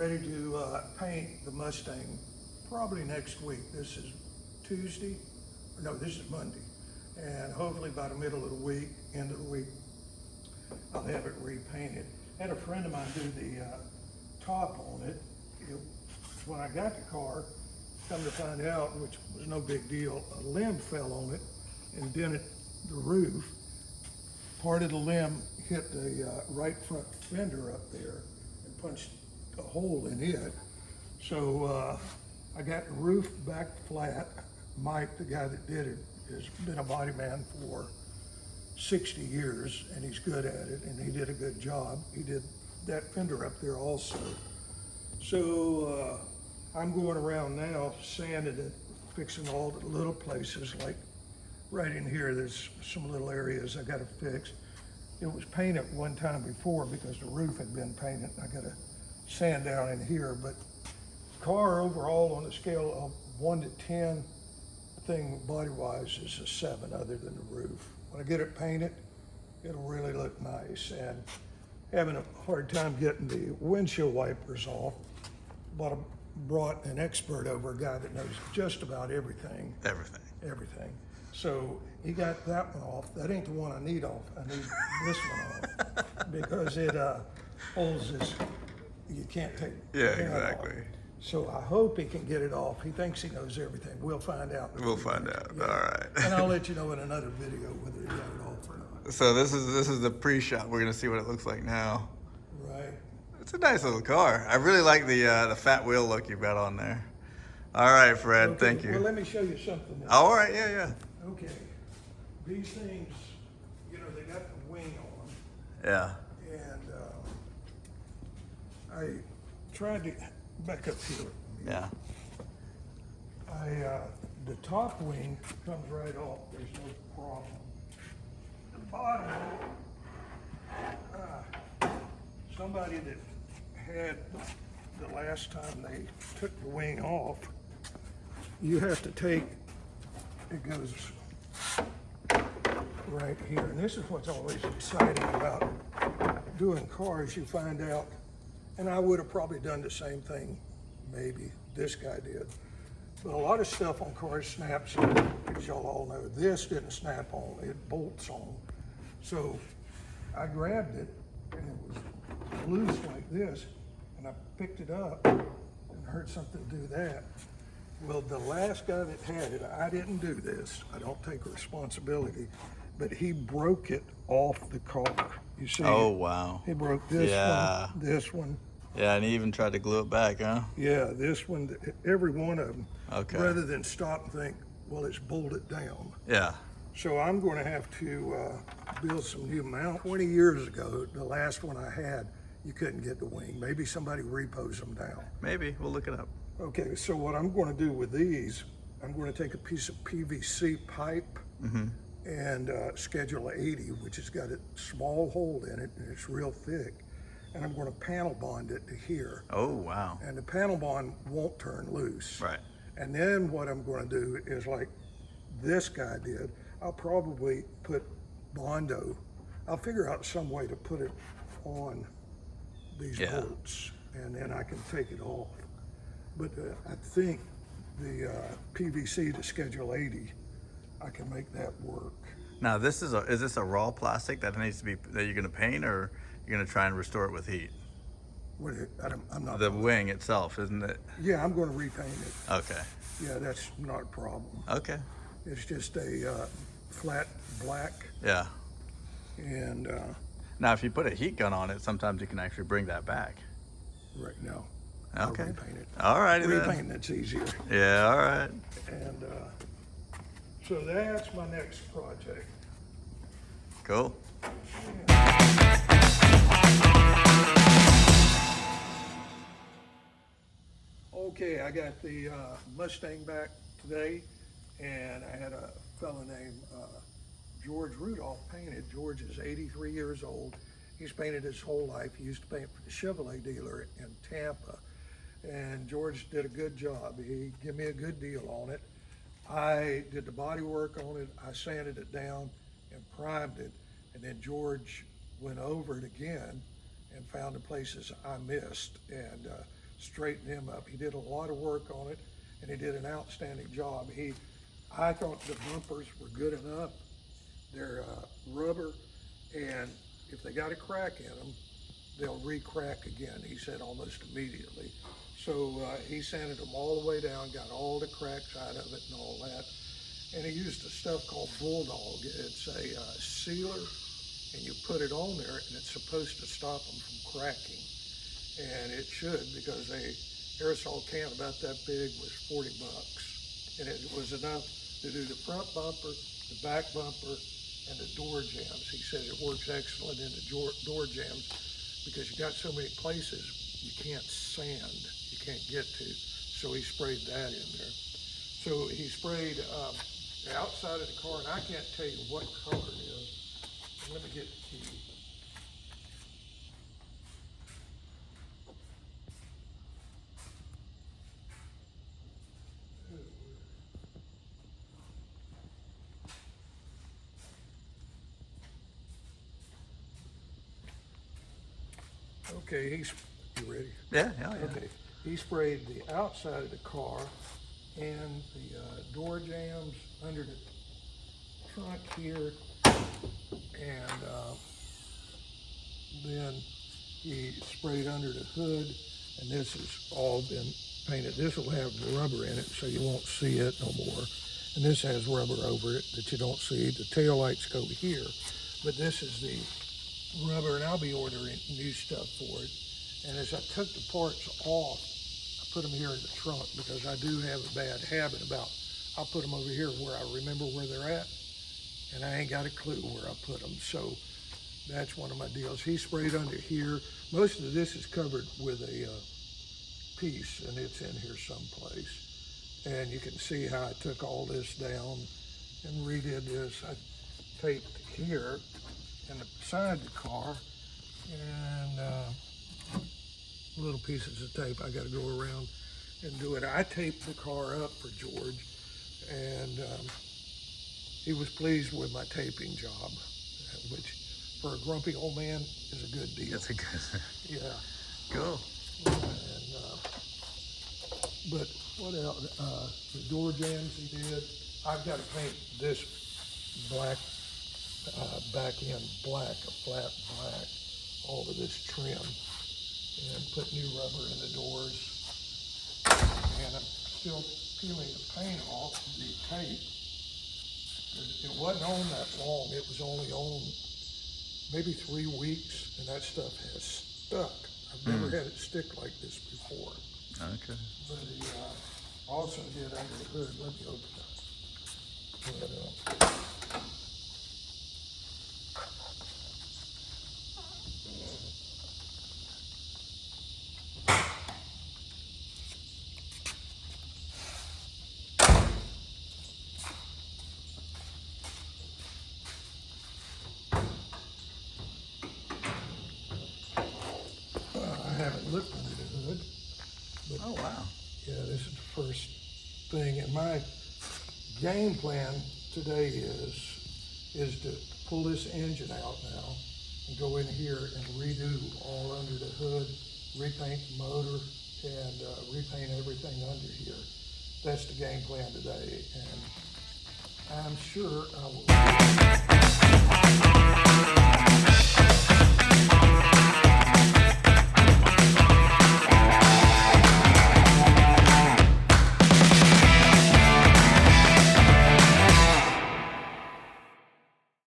ready to paint the Mustang probably next week. This is Tuesday, no, this is Monday. And hopefully by the middle of the week, end of the week, I'll have it repainted. Had a friend of mine do the top on it. When I got the car, come to find out, which was no big deal, a limb fell on it and dented the roof. Part of the limb hit the right front fender up there and punched a hole in it. So I got the roof back flat. Mike, the guy that did it, has been a body man for 60 years and he's good at it, and he did a good job. He did that fender up there also. So I'm going around now sanding it, fixing all the little places, like right in here, there's some little areas I gotta fix. It was painted one time before because the roof had been painted. I gotta sand down in here, but car overall on a scale of 1 to 10, thing body-wise is a 7 other than the roof. When I get it painted, it'll really look nice. And having a hard time getting the windshield wipers off, but I brought an expert over, a guy that knows just about everything. Everything. So he got that one off. That ain't the one I need off. I need this one off because it holds this, you can't take Yeah, the hat exactly. off. So I hope he can get it off. He thinks he knows everything. We'll find out. We'll find out. Yeah. All right. And I'll let you know in another video whether he got it off or not. So this is the pre-shot. We're gonna see what it looks like now. Right. It's a nice little car. I really like the fat wheel look you've got on there. All right, Fred. Okay, Thank you. Well, let me show you something. All right. Yeah. Okay. These things, you know, they got the wing on them. Yeah. And I tried to back up here. Yeah. The top wing comes right off. There's no problem. The bottom, somebody that had the last time they took the wing off, you have to take, it goes right here. And this is what's always exciting about doing cars. You find out, and I would have probably done the same thing, maybe this guy did. But a lot of stuff on cars snaps on, as y'all all know. This didn't snap on, it bolts on. So I grabbed it and it was loose like this, and I picked it up and heard something do that. Well, the last guy that had it, I didn't do this. I don't take responsibility, but he broke it off the car. You see? Oh, wow. He broke this one, this one. Yeah, and he even tried to glue it back, huh? Yeah, this one, every one of them. Okay. Rather than stop and think, well, it's bolted down. Yeah. So I'm going to have to build some new mount. 20 years ago, the last one I had, you couldn't get the wing. Maybe somebody repos them down. Maybe. We'll look it up. Okay, so what I'm going to do with these, I'm going to take a piece of PVC pipe and schedule 80, which has got a small hole in it, and it's real thick. And I'm going to panel bond it to here. Oh, wow. And the panel bond won't turn loose. Right. And then what I'm going to do is like this guy did, I'll probably put Bondo, I'll figure out some way to put it on these bolts, and then I can take it off. But I think the PVC to schedule 80, I can make that work. Now, is this a raw plastic that needs to be, that you're going to paint, or you're going to try and restore it with heat? I'm not. The wing itself, isn't it? Yeah, I'm going to repaint it. Okay. Yeah, that's not a problem. Okay. It's just a flat black. Yeah. And now, if you put a heat gun on it, sometimes you can actually bring that back. right now, Okay. I'll repaint it. All righty then. Repainting it's easier. Yeah, all right. And so that's my next project. Cool. Okay, I got the Mustang back today, and I had a fellow named George Rudolph painted. George is 83 years old. He's painted his whole life. He used to paint for the Chevrolet dealer in Tampa, and George did a good job. He gave me a good deal on it. I did the body work on it. I sanded it down and primed it, and then George went over it again and found the places I missed. And straighten him up. He did a lot of work on it, and he did an outstanding job. I thought the bumpers were good enough. They're rubber, and if they got a crack in them, they'll re-crack again, he said, almost immediately. So he sanded them all the way down, got all the cracks out of it and all that. And he used a stuff called Bulldog. It's a sealer, and you put it on there, and it's supposed to stop them from cracking. And it should, because a aerosol can about that big was $40. And it was enough to do the front bumper, the back bumper, and the door jambs. He said it works excellent in the door jambs because you got so many places you can't sand, you can't get to. So he sprayed that in there. So he sprayed the outside of the car, and I can't tell you what color it is. Let me get the key. Okay, you ready? Yeah. Okay, he sprayed the outside of the car and the door jambs under the trunk here, and then he sprayed under the hood, and this has all been painted. This will have the rubber in it, so you won't see it no more. And this has rubber over it that you don't see. The tail lights go here, but this is the rubber, and I'll be ordering new stuff for it. And as I took the parts off, I put them here in the trunk because I do have a bad habit about, I'll put them over here where I remember where they're at, and I ain't got a clue where I put them. So that's one of my deals. He sprayed under here. Most of this is covered with a piece, and it's in here someplace. And you can see how I took all this down and redid this. I taped here in the side of the car, and little pieces of tape I got to go around and do it. I taped the car up for George, and he was pleased with my taping job, which for a grumpy old man is a good deal. That's a good. Yeah. Cool. And, but what else? The door jambs he did. I've got to paint this black back end black, a flat black, all of this trim, and put new rubber in the doors. And I'm still peeling the paint off the tape. It wasn't on that long. It was only on maybe 3 weeks, and that stuff has stuck. I've never had it stick like this before. Okay. But he also did under the hood. Let me open it. But, I haven't looked under the hood. But Oh wow. yeah, this is the first thing. And my game plan today is to pull this engine out now and go in here and redo all under the hood, repaint the motor, and repaint everything under here. That's the game plan today, and I'm sure I will.